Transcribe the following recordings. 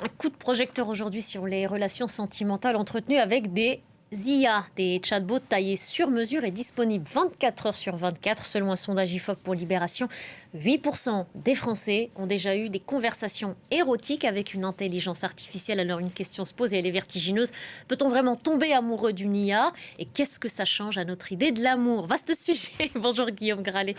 Un coup de projecteur aujourd'hui sur les relations sentimentales entretenues avec des IA, des chatbots taillés sur mesure et disponibles 24 heures sur 24. Selon un sondage IFOP pour Libération, 8% des Français ont déjà eu des conversations érotiques avec une intelligence artificielle. Alors une question se pose et elle est vertigineuse. Peut-on vraiment tomber amoureux d'une IA? Et qu'est-ce que ça change à notre idée de l'amour? Vaste sujet. Bonjour Guillaume Gralet.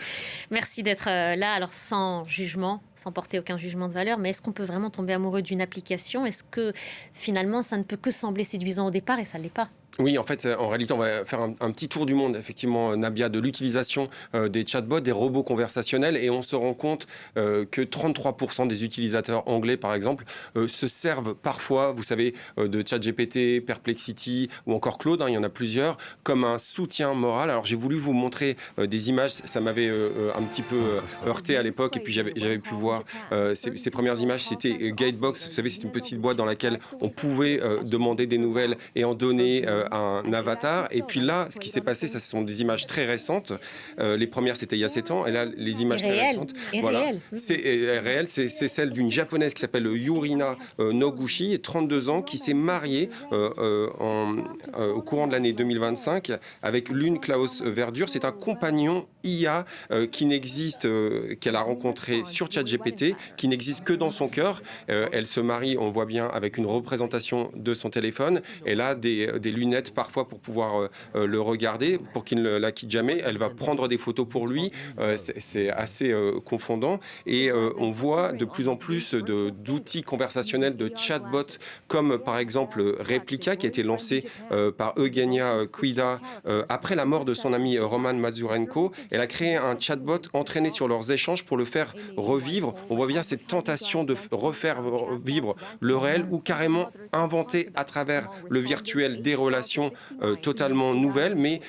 Merci d'être là. Alors sans jugement, sans porter aucun jugement de valeur, mais est-ce qu'on peut vraiment tomber amoureux d'une application? Est-ce que finalement ça ne peut que sembler séduisant au départ et ça ne l'est pas? Oui, en fait, en réalité, on va faire un petit tour du monde, effectivement, Nabia, de l'utilisation des chatbots, des robots conversationnels, et on se rend compte que 33% des utilisateurs anglais, par exemple, se servent parfois, vous savez, de ChatGPT, Perplexity ou encore Claude, il y en a plusieurs, comme un soutien moral. Alors, j'ai voulu vous montrer des images, ça m'avait un petit peu heurté à l'époque, et puis j'avais pu voir ces premières images, c'était Gatebox, vous savez, c'est une petite boîte dans laquelle on pouvait demander des nouvelles et en donner un avatar. Et puis là, ce qui s'est passé, ça, ce sont des images très récentes. Les premières, c'était il y a 7 ans. Et là, les images très récentes, voilà, c'est réel. C'est celle d'une japonaise qui s'appelle Yurina Noguchi, 32 ans, qui s'est mariée au courant de l'année 2025 avec Lune Klaus Verdure. C'est un compagnon IA qui n'existe, qu'elle a rencontré sur ChatGPT, qui n'existe que dans son cœur. Elle se marie, on voit bien, avec une représentation de son téléphone. Elle a des lunettes parfois pour pouvoir le regarder, pour qu'il ne la quitte jamais. Elle va prendre des photos pour lui. C'est assez confondant. Et on voit de plus en plus d'outils conversationnels, de chatbots, comme par exemple Replika, qui a été lancé par Eugenia Quida après la mort de son ami Roman Mazurenko. Elle a créé un chatbot entraîné sur leurs échanges pour le faire revivre. On voit bien cette tentation de refaire vivre le réel ou carrément inventer à travers le virtuel des relations totalement nouvelles, mais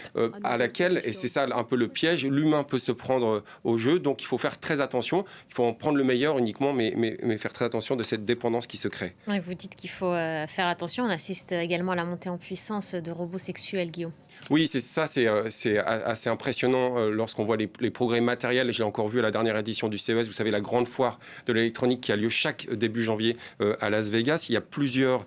à laquelle, et c'est ça un peu le piège, l'humain peut se prendre au jeu. Donc il faut faire très attention. Il faut en prendre le meilleur uniquement, mais faire très attention de cette dépendance qui se crée. Oui, vous dites qu'il faut faire attention. On assiste également à la montée en puissance de robots sexuels, Guillaume. Oui, c'est assez impressionnant lorsqu'on voit les progrès matériels. J'ai encore vu à la dernière édition du CES, vous savez, la grande foire de l'électronique qui a lieu chaque début janvier à Las Vegas. Il y a plusieurs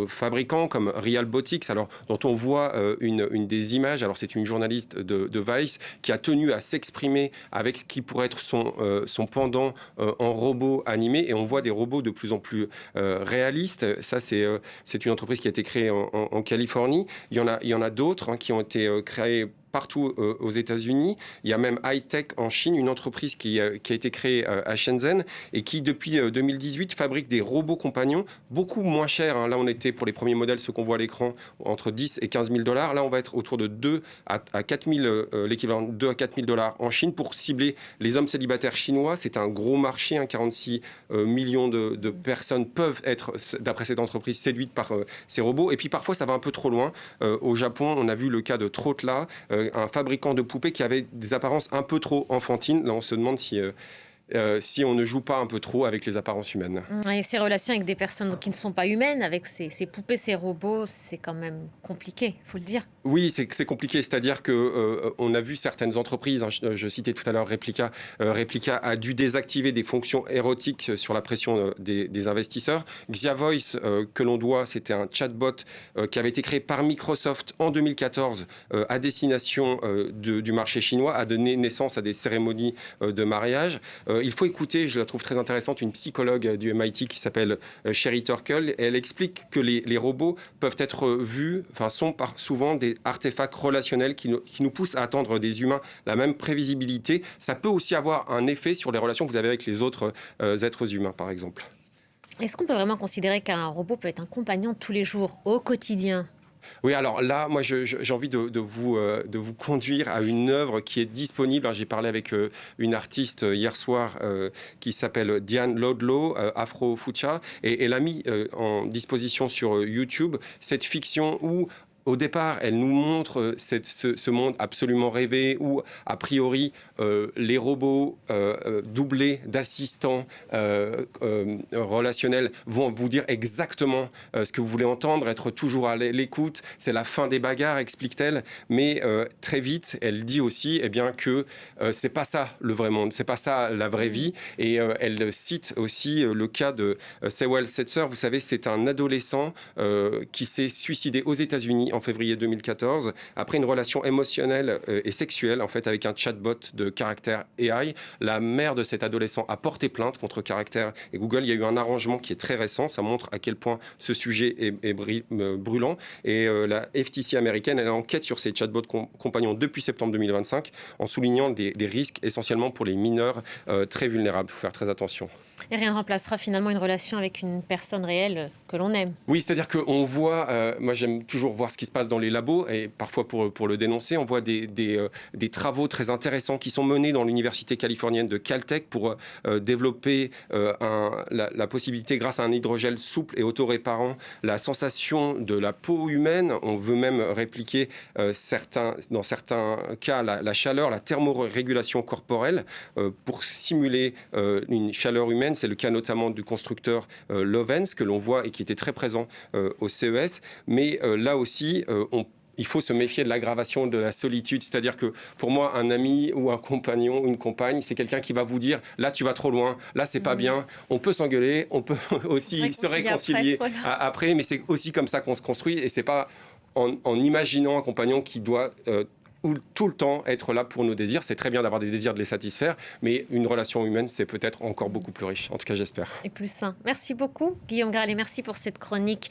fabricants comme Realbotics, alors, dont on voit une des images. Alors, c'est une journaliste de Vice qui a tenu à s'exprimer avec ce qui pourrait être son pendant en robot animé. Et on voit des robots de plus en plus réalistes. Ça, c'est une entreprise qui a été créée en Californie. Il y en a d'autres qui ont été créés partout aux États-Unis. Il y a même Hightech en Chine, une entreprise qui a été créée à Shenzhen et qui, depuis 2018, fabrique des robots compagnons beaucoup moins chers. Là, on était, pour les premiers modèles, ceux qu'on voit à l'écran, entre 10 et 15 000 $. Là, on va être autour de 2 à 4 000, l'équivalent de 2 à 4 000 $ en Chine pour cibler les hommes célibataires chinois. C'est un gros marché. 46 millions de personnes peuvent être, d'après cette entreprise, séduites par ces robots. Et puis, parfois, ça va un peu trop loin. Au Japon, on a vu le cas de Trotla, un fabricant de poupées qui avait des apparences un peu trop enfantines. Là, on se demande si on ne joue pas un peu trop avec les apparences humaines. Et ces relations avec des personnes qui ne sont pas humaines, avec ces poupées, ces robots, c'est quand même compliqué, il faut le dire. Oui, c'est compliqué. C'est-à-dire qu'on a vu certaines entreprises, je citais tout à l'heure Replika, Replika a dû désactiver des fonctions érotiques sur la pression des investisseurs. Xia Voice, que l'on doit, c'était un chatbot qui avait été créé par Microsoft en 2014 à destination du marché chinois, a donné naissance à des cérémonies de mariage. Il faut écouter, je la trouve très intéressante, une psychologue du MIT qui s'appelle Sherry Turkle. Et elle explique que les robots peuvent être vus, sont souvent des artefacts relationnels qui nous poussent à attendre des humains la même prévisibilité. Ça peut aussi avoir un effet sur les relations que vous avez avec les autres êtres humains, par exemple. Est-ce qu'on peut vraiment considérer qu'un robot peut être un compagnon de tous les jours, au quotidien ? Oui, alors là, moi, j'ai envie de vous conduire à une œuvre qui est disponible. J'ai parlé avec une artiste hier soir qui s'appelle Diane Lodlow, Afro Fucha, et elle a mis en disposition sur YouTube cette fiction où au départ, elle nous montre ce monde absolument rêvé où, a priori, les robots doublés d'assistants relationnels vont vous dire exactement ce que vous voulez entendre, être toujours à l'écoute. C'est la fin des bagarres, explique-t-elle. Mais très vite, elle dit aussi que c'est pas ça le vrai monde, c'est pas ça la vraie vie. Et elle cite aussi le cas de Sewell Setzer. Vous savez, c'est un adolescent qui s'est suicidé aux États-Unis en février 2014 après une relation émotionnelle et sexuelle en fait avec un chatbot de Caractère AI. La mère de cet adolescent a porté plainte contre Caractère et Google. Il y a eu un arrangement qui est très récent. Ça montre à quel point ce sujet est brûlant. Et la FTC américaine, elle enquête sur ces chatbots compagnons depuis septembre 2025 en soulignant des risques essentiellement pour les mineurs très vulnérables. Il faut faire très attention. Et rien ne remplacera finalement une relation avec une personne réelle que l'on aime. Oui, c'est-à-dire qu'on voit, moi j'aime toujours voir ce qui se passe dans les labos, et parfois pour le dénoncer, on voit des travaux très intéressants qui sont menés dans l'université californienne de Caltech pour développer la possibilité, grâce à un hydrogel souple et autoréparant, la sensation de la peau humaine. On veut même répliquer dans certains cas la chaleur, la thermorégulation corporelle pour simuler une chaleur humaine. C'est le cas notamment du constructeur Lovens, que l'on voit et qui était très présent au CES. Mais là aussi, il faut se méfier de l'aggravation de la solitude. C'est-à-dire que pour moi, un ami ou un compagnon ou une compagne, c'est quelqu'un qui va vous dire « là, tu vas trop loin, là, c'est pas bien ». On peut s'engueuler, on peut aussi se réconcilier après, mais c'est aussi comme ça qu'on se construit. Et c'est pas en imaginant un compagnon qui doit tout le temps être là pour nos désirs. C'est très bien d'avoir des désirs, de les satisfaire, mais une relation humaine, c'est peut-être encore beaucoup plus riche. En tout cas, j'espère. Et plus sain. Merci beaucoup, Guillaume Gralet. Merci pour cette chronique.